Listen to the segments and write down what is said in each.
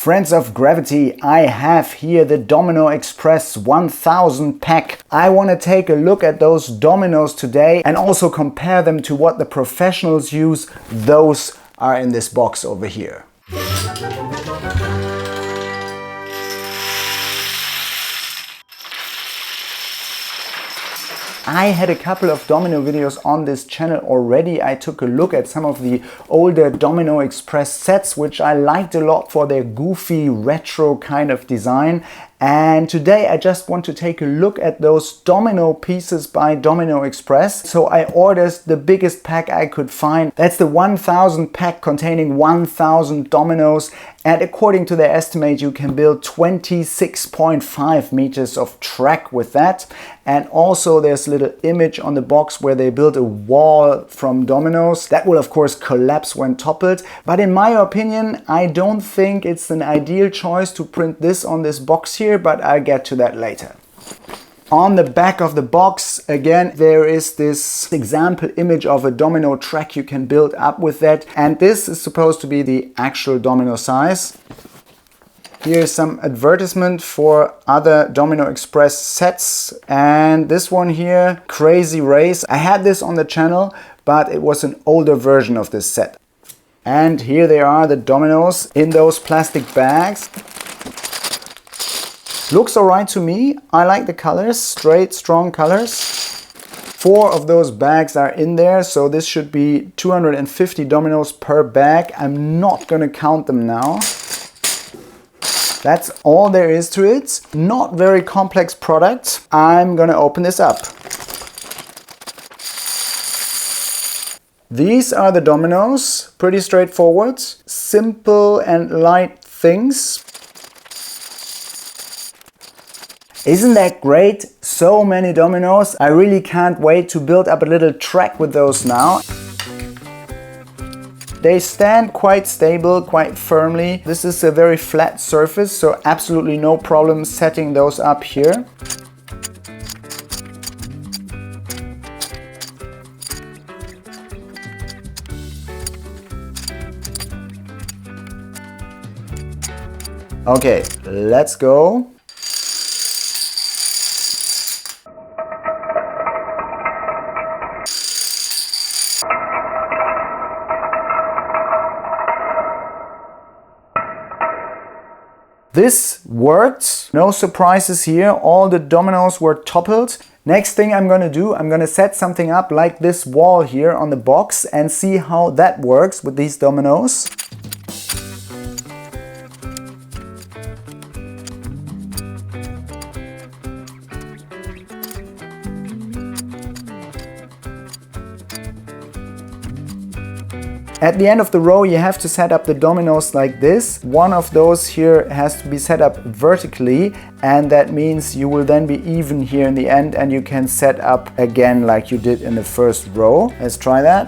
Friends of Gravity, I have here the Domino Express 1000 pack. I want to take a look at those dominoes today and also compare them to what the professionals use. Those are in this box over here. I had a couple of domino videos on this channel already. I took a look at some of the older Domino Express sets, which I liked a lot for their goofy retro kind of design. And today I just want to take a look at those domino pieces by Domino Express. So I ordered the biggest pack I could find. That's the 1000 pack containing 1000 dominoes. And according to their estimate, you can build 26.5 meters of track with that. And also there's a little image on the box where they build a wall from dominoes. That will of course collapse when toppled. But in my opinion, I don't think it's an ideal choice to print this on this box here, but I'll get to that later. On the back of the box, again, there is this example image of a domino track you can build up with that. And this is supposed to be the actual domino size. Here's some advertisement for other Domino Express sets. And this one here, Crazy Race. I had this on the channel, but it was an older version of this set. And here they are, the dominoes in those plastic bags. Looks alright to me. I like the colors, straight, strong colors. 4 of those bags are in there, so this should be 250 dominoes per bag. I'm not gonna count them now. That's all there is to it. Not very complex product. I'm gonna open this up. These are the dominoes, pretty straightforward, simple and light things. Isn't that great? So many dominoes. I really can't wait to build up a little track with those now. They stand quite stable, quite firmly. This is a very flat surface, so absolutely no problem setting those up here. Okay, let's go. This worked, no surprises here, all the dominoes were toppled. Next thing I'm gonna do, I'm gonna set something up like this wall here on the box and see how that works with these dominoes. At the end of the row you have to set up the dominoes like this. One of those here has to be set up vertically, and that means you will then be even here in the end and you can set up again like you did in the first row. Let's try that.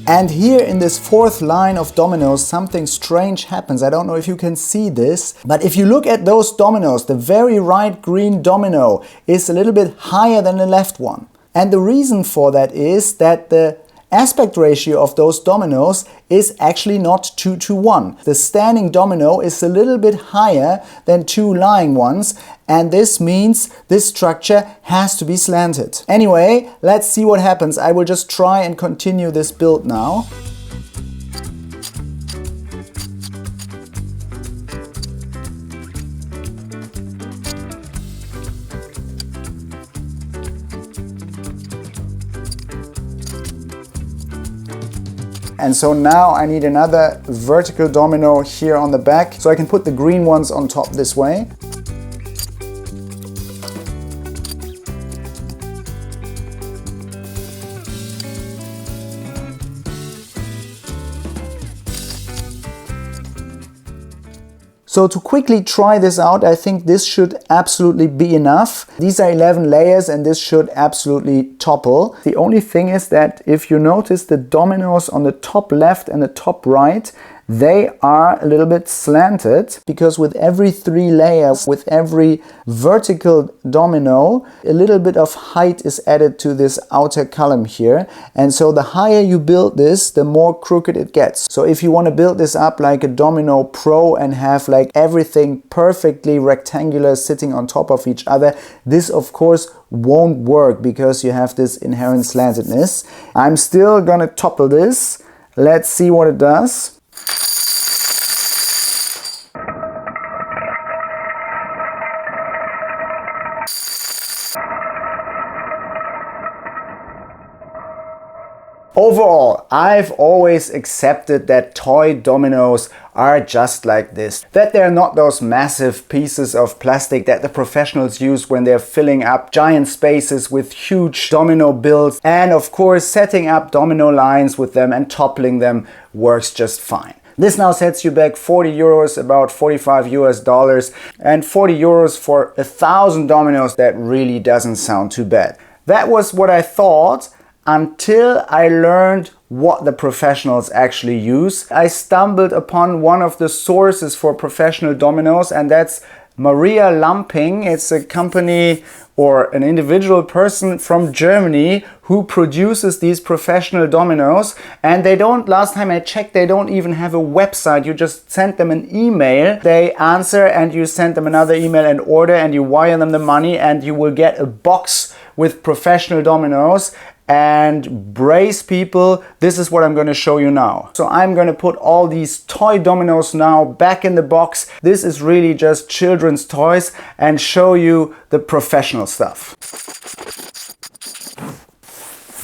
And here in this 4th line of dominoes something strange happens. I don't know if you can see this, but if you look at those dominoes, the very right green domino is a little bit higher than the left one. And the reason for that is that the aspect ratio of those dominoes is actually not 2:1. The standing domino is a little bit higher than 2 lying ones, and this means this structure has to be slanted. Anyway, let's see what happens. I will just try and continue this build now. And so now I need another vertical domino here on the back, so I can put the green ones on top this way. So to quickly try this out, I think this should absolutely be enough. These are 11 layers and this should absolutely topple. The only thing is that if you notice the dominoes on the top left and the top right, they are a little bit slanted because with every 3 layers, with every vertical domino, a little bit of height is added to this outer column here. And so the higher you build this, the more crooked it gets. So if you want to build this up like a Domino Pro and have like everything perfectly rectangular sitting on top of each other, this of course won't work because you have this inherent slantedness. I'm still gonna topple this. Let's see what it does. Overall, I've always accepted that toy dominoes are just like this. That they're not those massive pieces of plastic that the professionals use when they're filling up giant spaces with huge domino builds. And of course, setting up domino lines with them and toppling them works just fine. This now sets you back 40 euros, about 45 US dollars, and 40 euros for 1,000 dominoes. That really doesn't sound too bad. That was what I thought, until I learned what the professionals actually use. I stumbled upon one of the sources for professional dominoes, and that's Maria Lamping. It's a company or an individual person from Germany who produces these professional dominoes. And they don't, last time I checked, they don't even have a website. You just send them an email, they answer, and you send them another email and order, and you wire them the money, and you will get a box with professional dominoes. And brace people, this is what I'm going to show you now. So I'm going to put all these toy dominoes now back in the box. This is really just children's toys, and show you the professional stuff.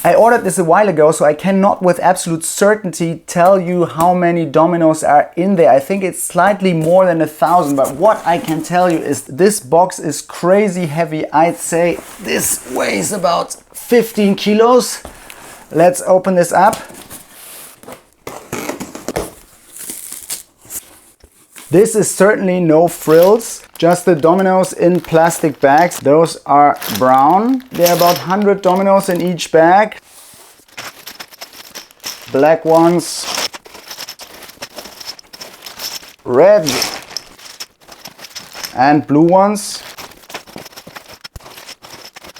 I ordered this a while ago, so I cannot with absolute certainty tell you how many dominoes are in there. I think it's slightly more than 1,000, but what I can tell you is this box is crazy heavy. I'd say this weighs about 15 kilos. Let's open this up. This is certainly no frills, just the dominoes in plastic bags. Those are brown. There are about 100 dominoes in each bag. Black ones, red and blue ones.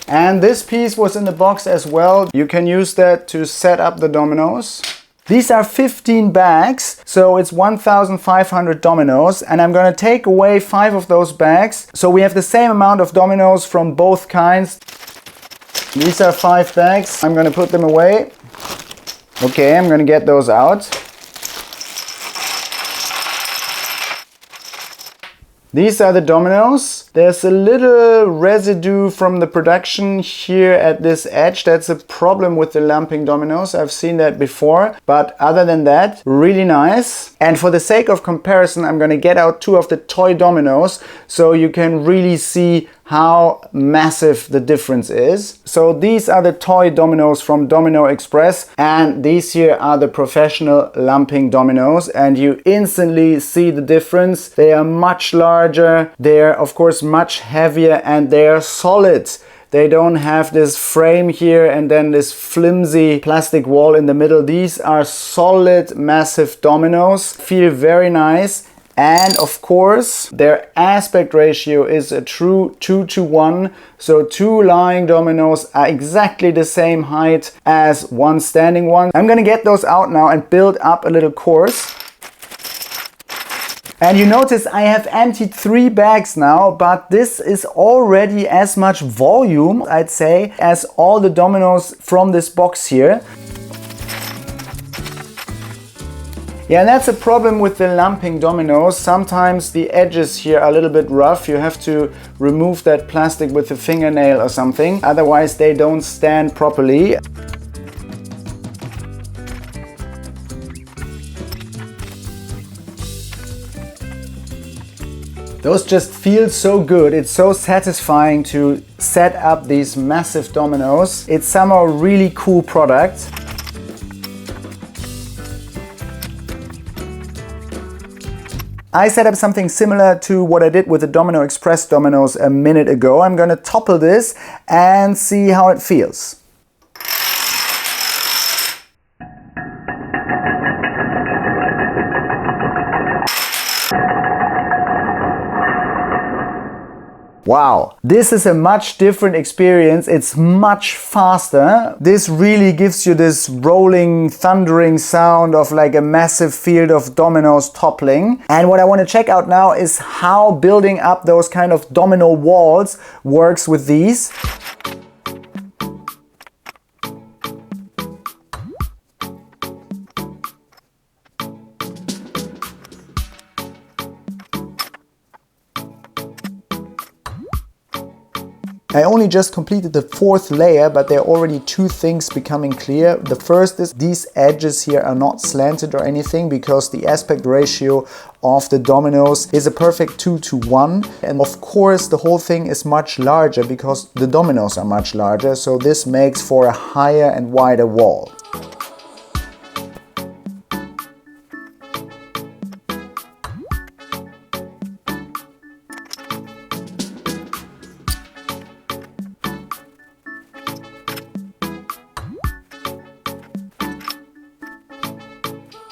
And this piece was in the box as well. You can use that to set up the dominoes. These are 15 bags, so it's 1,500 dominoes, and I'm going to take away 5 of those bags. So we have the same amount of dominoes from both kinds. These are 5 bags. I'm going to put them away. Okay, I'm going to get those out. These are the dominoes. There's a little residue from the production here at this edge. That's a problem with the lumping dominoes. I've seen that before. But other than that, really nice. And for the sake of comparison, I'm going to get out 2 of the toy dominoes so you can really see how massive the difference is. So these are the toy dominoes from Domino Express, and these here are the professional lumping dominoes, and you instantly see the difference. They are much larger, they're of course much heavier, and they're solid. They don't have this frame here and then this flimsy plastic wall in the middle. These are solid, massive dominoes, feel very nice. And of course, their aspect ratio is a true 2:1. So 2 lying dominoes are exactly the same height as 1 standing one. I'm gonna get those out now and build up a little course. And you notice I have emptied 3 bags now, but this is already as much volume, I'd say, as all the dominoes from this box here. Yeah, and that's a problem with the lumping dominoes. Sometimes the edges here are a little bit rough. You have to remove that plastic with a fingernail or something. Otherwise they don't stand properly. Those just feel so good. It's so satisfying to set up these massive dominoes. It's somehow a really cool product. I set up something similar to what I did with the Domino Express dominoes a minute ago. I'm going to topple this and see how it feels. Wow, this is a much different experience. It's much faster. This really gives you this rolling, thundering sound of like a massive field of dominoes toppling. And what I want to check out now is how building up those kind of domino walls works with these. I only just completed the 4th layer, but there are already 2 things becoming clear. The first is these edges here are not slanted or anything because the aspect ratio of the dominoes is a perfect 2:1. And of course the whole thing is much larger because the dominoes are much larger. So this makes for a higher and wider wall.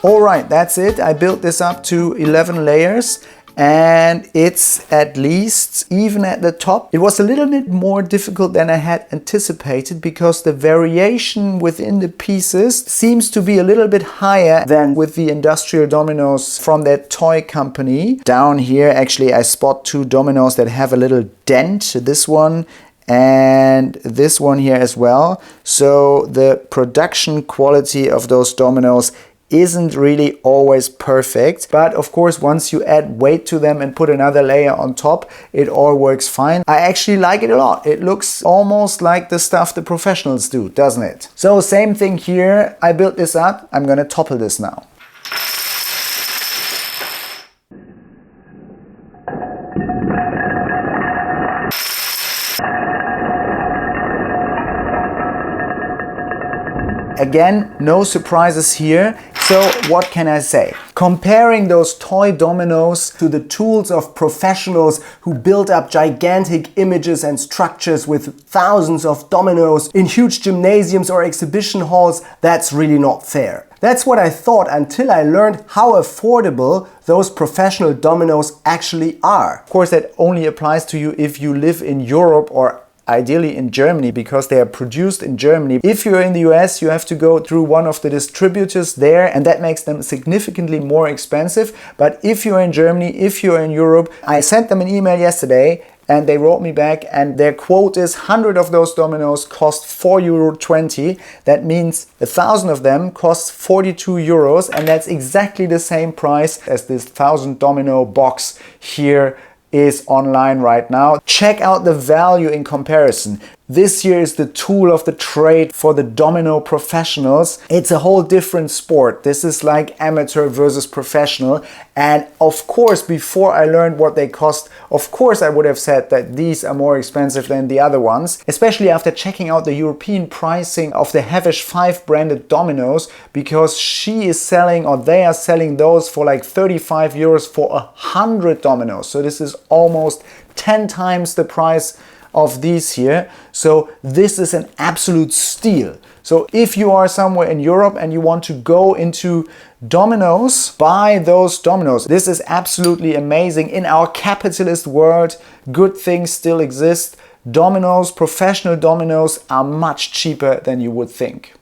Alright, that's it. I built this up to 11 layers and it's at least even at the top. It was a little bit more difficult than I had anticipated because the variation within the pieces seems to be a little bit higher than with the industrial dominoes from that toy company. Down here actually I spot 2 dominoes that have a little dent, this one and this one here as well. So the production quality of those dominoes isn't really always perfect, but of course once you add weight to them and put another layer on top, it all works fine. I actually like it a lot. It looks almost like the stuff the professionals do, doesn't it? So same thing here. I built this up. I'm gonna topple this now. Again, no surprises here. So what can I say? Comparing those toy dominoes to the tools of professionals who build up gigantic images and structures with thousands of dominoes in huge gymnasiums or exhibition halls, that's really not fair. That's what I thought until I learned how affordable those professional dominoes actually are. Of course, that only applies to you if you live in Europe or ideally in Germany because they are produced in Germany. If you're in the US, you have to go through one of the distributors there and that makes them significantly more expensive. But if you're in Germany, if you're in Europe, I sent them an email yesterday and they wrote me back and their quote is 100 of those dominoes cost €4.20. That means 1,000 of them costs 42 euros and that's exactly the same price as this 1,000 domino box here is online right now. Check out the value in comparison. This here is the tool of the trade for the domino professionals. It's a whole different sport. This is like amateur versus professional. And of course, before I learned what they cost, of course I would have said that these are more expensive than the other ones, especially after checking out the European pricing of the Havish 5 branded dominoes, because she is selling, or they are selling those for like 35 euros for 100 dominoes. So this is almost 10 times the price of these here. So this is an absolute steal. So if you are somewhere in Europe and you want to go into dominoes, buy those dominoes. This is absolutely amazing. In our capitalist world, good things still exist. Dominoes, professional dominoes, are much cheaper than you would think.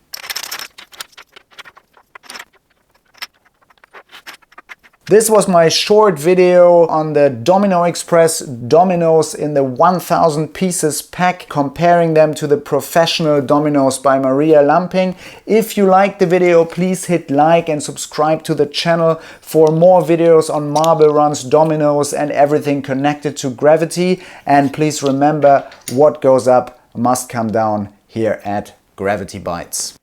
This was my short video on the Domino Express dominoes in the 1000 pieces pack, comparing them to the professional dominoes by Maria Lamping. If you liked the video, please hit like and subscribe to the channel for more videos on marble runs, dominoes and everything connected to gravity. And please remember, what goes up must come down here at Gravity Bites.